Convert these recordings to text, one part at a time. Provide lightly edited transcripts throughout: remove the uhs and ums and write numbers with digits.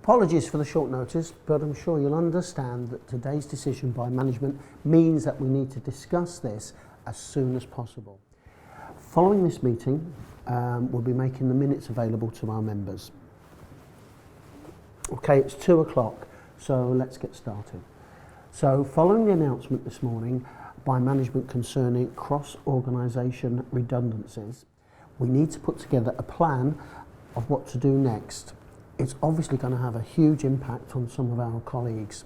Apologies for the short notice, but I'm sure you'll understand that today's decision by management means that we need to discuss this as soon as possible. Following this meeting, we'll be making the minutes available to our members. Okay, it's 2 o'clock, so let's get started. So following the announcement this morning by management concerning cross-organisation redundancies, we need to put together a plan of what to do next. It's obviously going to have a huge impact on some of our colleagues.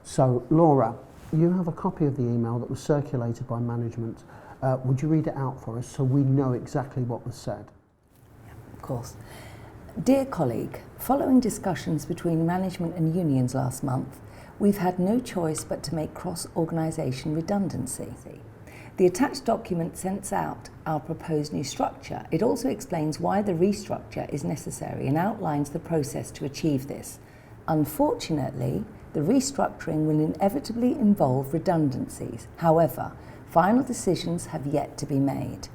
So Laura, you have a copy of the email that was circulated by management. Would you read it out for us so we know exactly what was said? Of course. Dear colleague, following discussions between management and unions last month, we've had no choice but to make cross-organisation redundancy. The attached document sets out our proposed new structure. It also explains why the restructure is necessary and outlines the process to achieve this. Unfortunately, the restructuring will inevitably involve redundancies. However, final decisions have yet to be made.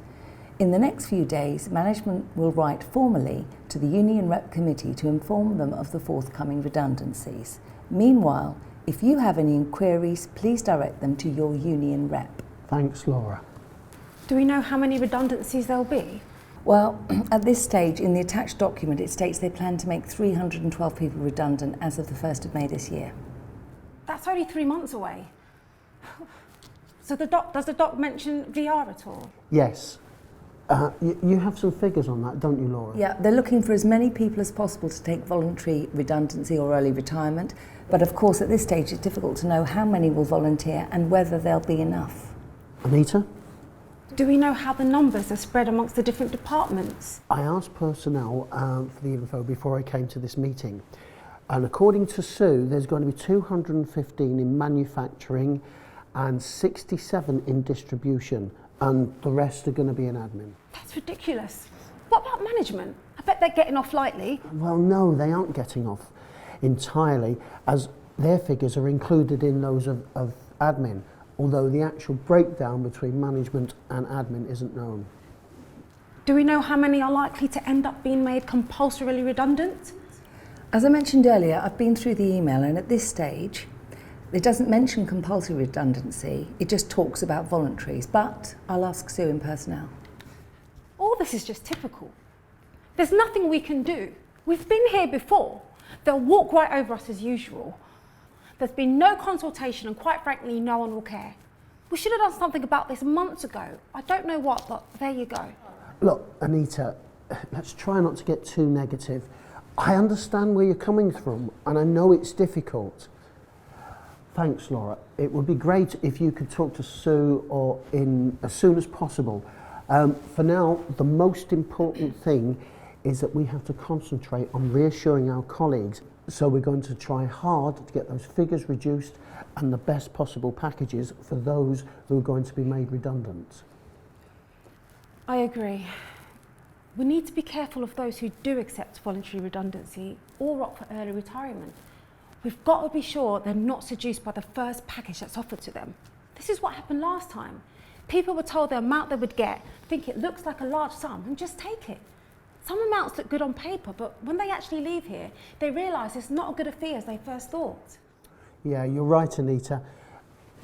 In the next few days, management will write formally to the Union Rep Committee to inform them of the forthcoming redundancies. Meanwhile, if you have any inquiries, please direct them to your union rep. Thanks, Laura. Do we know how many redundancies there'll be? Well, at this stage, in the attached document, it states they plan to make 312 people redundant as of the 1st of May this year. That's only 3 months away. So does the doc mention VR at all? Yes. You have some figures on that, don't you, Laura? Yeah, they're looking for as many people as possible to take voluntary redundancy or early retirement. But of course, at this stage, it's difficult to know how many will volunteer and whether there'll be enough. Anita? Do we know how the numbers are spread amongst the different departments? I asked personnel for the info before I came to this meeting. And according to Sue, there's going to be 215 in manufacturing and 67 in distribution, and the rest are going to be in admin. That's ridiculous. What about management? I bet they're getting off lightly. Well, no, they aren't getting off entirely, as their figures are included in those of admin, although the actual breakdown between management and admin isn't known. Do we know how many are likely to end up being made compulsorily redundant? As I mentioned earlier, I've been through the email, and at this stage, it doesn't mention compulsory redundancy, it just talks about voluntaries, but I'll ask Sue in personnel. All this is just typical. There's nothing we can do. We've been here before. They'll walk right over us as usual. There's been no consultation, and quite frankly, no one will care. We should have done something about this months ago. I don't know what, but there you go. Look, Anita, let's try not to get too negative. I understand where you're coming from, and I know it's difficult. Thanks, Laura. It would be great if you could talk to Sue or as soon as possible. For now, the most important thing is that we have to concentrate on reassuring our colleagues. So we're going to try hard to get those figures reduced and the best possible packages for those who are going to be made redundant. I agree. We need to be careful of those who do accept voluntary redundancy or opt for early retirement. We've got to be sure they're not seduced by the first package that's offered to them. This is what happened last time. People were told the amount they would get, think it looks like a large sum, and just take it. Some amounts look good on paper, but when they actually leave here, they realise it's not as good a fee as they first thought. Yeah, you're right, Anita.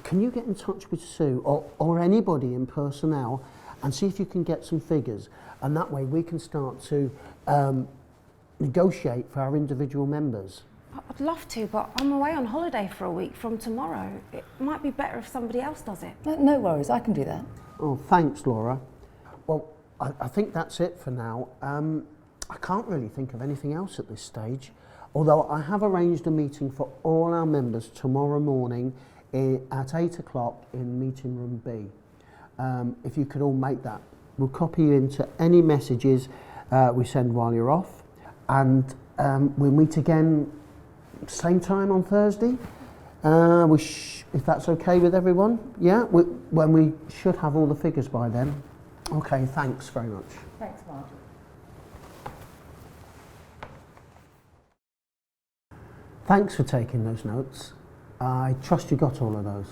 Can you get in touch with Sue or anybody in personnel and see if you can get some figures? And that way we can start to negotiate for our individual members. I'd love to, but I'm away on holiday for a week from tomorrow. It might be better if somebody else does it. No worries, I can do that. Oh, thanks, Laura. Well, I think that's it for now. I can't really think of anything else at this stage, although I have arranged a meeting for all our members tomorrow morning at 8 o'clock in meeting room B. If you could all make that. We'll copy you into any messages we send while you're off, and we'll meet again same time on Thursday, if that's okay with everyone. Yeah, when we should have all the figures by then. Okay, thanks very much. Thanks, Mark. Thanks for taking those notes. I trust you got all of those.